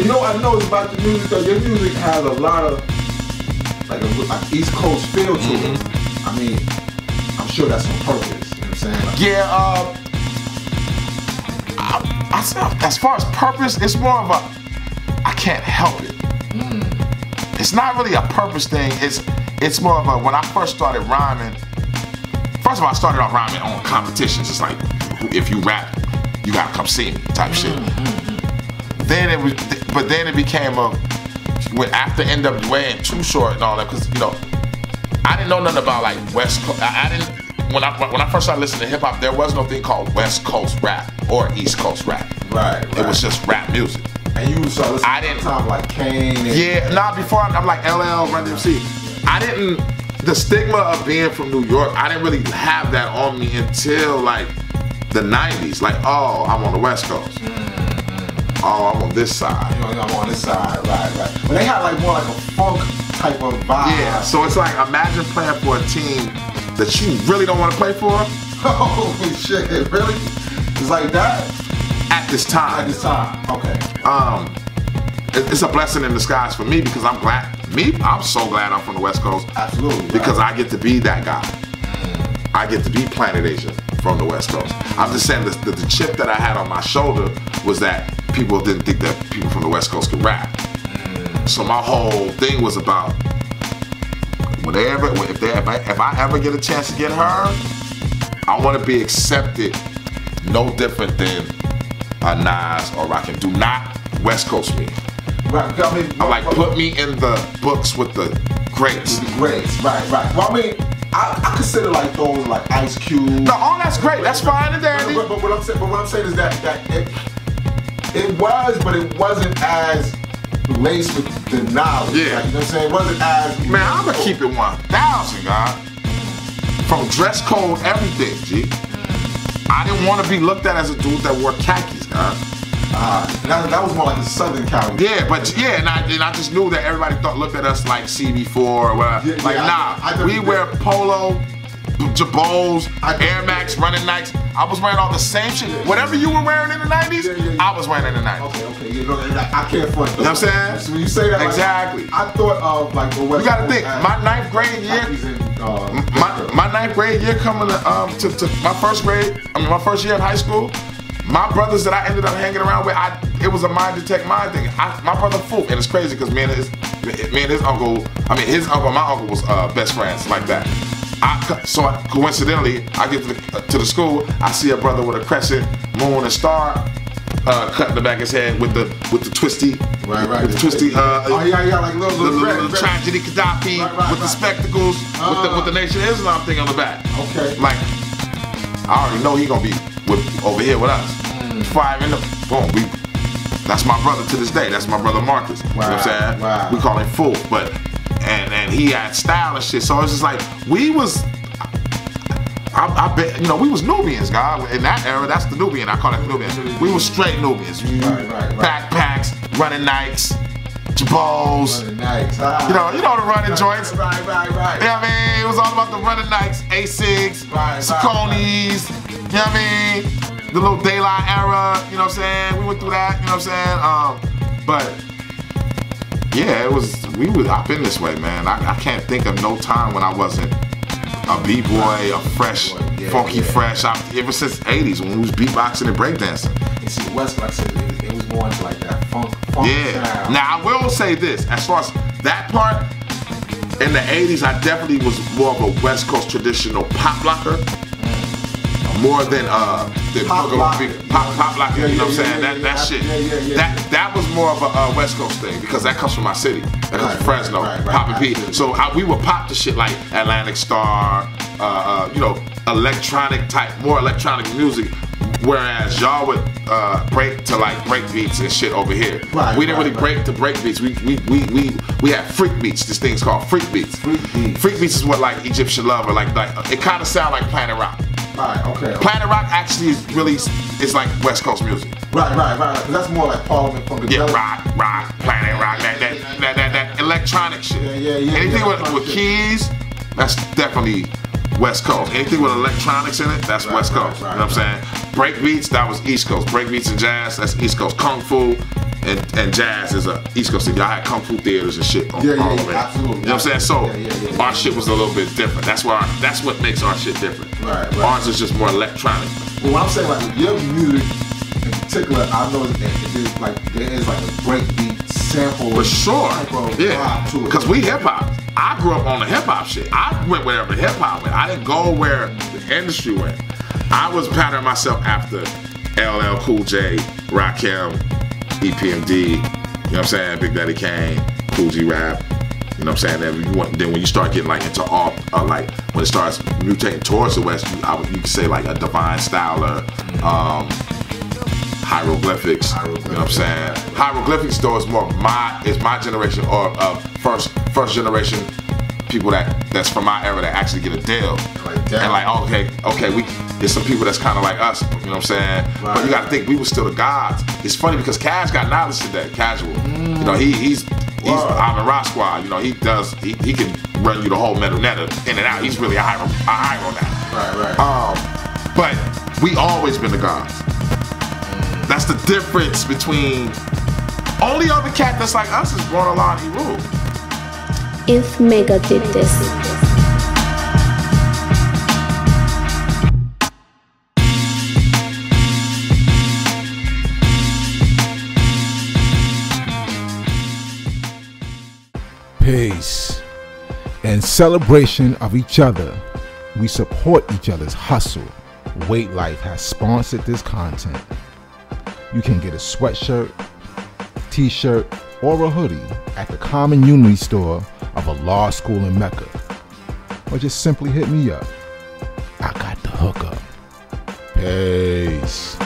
You know what I know about the music though? Your music has a lot of like East Coast feel to it. I mean, I'm sure that's on purpose. You know what I'm saying? Like, yeah. As far as purpose, it's more of a I can't help it. It's not really a purpose thing. It's more of a when I first started rhyming. First of all, I started off rhyming on competitions. It's like if you rap, you gotta come see me type shit. Then it was, but then it became a when after NWA and Too Short and all that, because you know I didn't know nothing about like West Coast. I didn't when I first started listening to hip hop, there was no thing called West Coast rap or East Coast rap. Right. It was just rap music. And you started listening to time like Kane. And Before I'm like LL, Run DMC. I didn't. The stigma of being from New York, I didn't really have that on me until like the 90s. Like, oh, I'm on the West Coast. Oh, I'm on this side. You know, I'm on this side, right. But they had like more like a funk type of vibe. Yeah, so it's like imagine playing for a team that you really don't want to play for. Holy shit, really? It's like that? At this time. At this time, okay. It's a blessing in disguise for me because I'm glad. I'm so glad I'm from the West Coast. Absolutely. Because I get to be that guy. I get to be Planet Asia from the West Coast. I'm just saying the chip that I had on my shoulder was that people didn't think that people from the West Coast could rap. So my whole thing was about if I ever get a chance to get heard, I want to be accepted no different than a Nas or Rakim. Do not West Coast me. Right, I mean, I'm like, put me in the books with the greats. With the greats, right. Well, I mean, I consider like those like Ice Cube. No, all that's great. That's fine and dandy. But what I'm saying is that it was, but it wasn't as laced with the knowledge. Yeah. Like, you know what I'm saying? It wasn't as. Man, I'm gonna keep it 1,000, God. From dress code, everything, G. I didn't want to be looked at as a dude that wore khakis, God. That was more like a Southern California. Yeah, but and I just knew that everybody looked at us like CB4 or whatever. We wear polo, Jabos, Air Max, running Nikes. I was wearing all the same shit. Whatever you were wearing in the 90s, I was wearing in the 90s. Okay. You know, I can't front. You know what I'm saying? So when you say that, exactly. Like, I thought of like the West. You gotta think. My 9th grade year. My 9th grade year coming to my first grade. My first year in high school. My brothers that I ended up hanging around with, it was a mind detect mind thing. My brother Fook, and it's crazy because me and his uncle, my uncle was best friends like that. Coincidentally, I get to the school, I see a brother with a crescent, moon, and star cut in the back of his head with the twisty, right, with the twisty, like little tragedy Gaddafi with the spectacles, with the Nation of Islam thing on the back. Okay. Like, I already know he gonna be over here with us. Before I end up, boom, that's my brother to this day. That's my brother Marcus. You know what I'm saying? Wow. We call him Fool, but and he had style and shit. So it's just like we was. I bet we was Nubians, God. In that era, that's the Nubian. I call it the Nubians. We was straight Nubians. Right. Backpacks, running Nikes, Jabos. Running Nikes. You know the running joints. Right. You know what I mean? It was all about the running Nikes, A6, Sauconys. You know what I mean? The little daylight era. You know what I'm saying? We went through that. You know what I'm saying? But yeah, I've been this way, man. I can't think of no time when I wasn't a b-boy, a fresh, funky fresh. Ever since the 80s when we was beatboxing and breakdancing. You see, West, like I said, it was more into like that funk sound. Now I will say this, as far as that part, in the 80s I definitely was more of a West Coast traditional pop locker. More than pop locker, you know what I'm saying? That shit. That was more of a West Coast thing because that comes from my city. That comes from Fresno, Pop and P. So we would pop the shit like Atlantic Star, more electronic music. Whereas y'all would break to like break beats and shit over here. We didn't really break to break beats. We had freak beats. This thing's called freak beats. Freak beats is what like Egyptian Love or like it kind of sound like Planet Rock. Right, okay. Planet Rock actually is like West Coast music. Right. Cause that's more like Parliament Funkadelic. Yeah, rock, Planet Rock, that electronic shit. Yeah. Anything with keys, that's definitely West Coast. Anything with electronics in it, that's West Coast. You know what I'm saying? Break beats, that was East Coast. Break beats and jazz, that's East Coast. Kung Fu and jazz is a East Coast thing. Y'all had kung fu theaters and shit on all of it. Absolutely. You know what I'm saying? So our shit was a little bit different. That's what makes our shit different. Right. Ours is just more electronic. Well, what I'm saying, like with your music in particular, I know there is like a breakbeat sample. For sure. Yeah. Because we hip hop. I grew up on the hip hop shit. I went wherever hip hop went. I didn't go where the industry went. I was patterning myself after LL Cool J, Rakim, EPMD, you know what I'm saying, Big Daddy Kane, Cool G Rap, you know what I'm saying. Then when you start getting like into all, like when it starts mutating towards the West, you could say like a Divine Styler, Hieroglyphics, you know what I'm saying. Hieroglyphics though is more my generation or first generation people that's from my era that actually get a deal. And like okay, there's some people that's kind of like us, you know what I'm saying? Right. But you gotta think we were still the gods. It's funny because Cash got knowledge today, Casual. You know, he's on the Rock Squad, you know, he can run you the whole metal netta in and out. He's really a high on that. Right. But we always been the gods. That's the difference between only other cat that's like us is Born Alon E. Rule. If Mecca did this. Peace. In celebration of each other, we support each other's hustle. Weight Life has sponsored this content. You can get a sweatshirt, t-shirt, or a hoodie at the Common Unity store of a law school in Mecca. Or just simply hit me up. I got the hookup. Peace.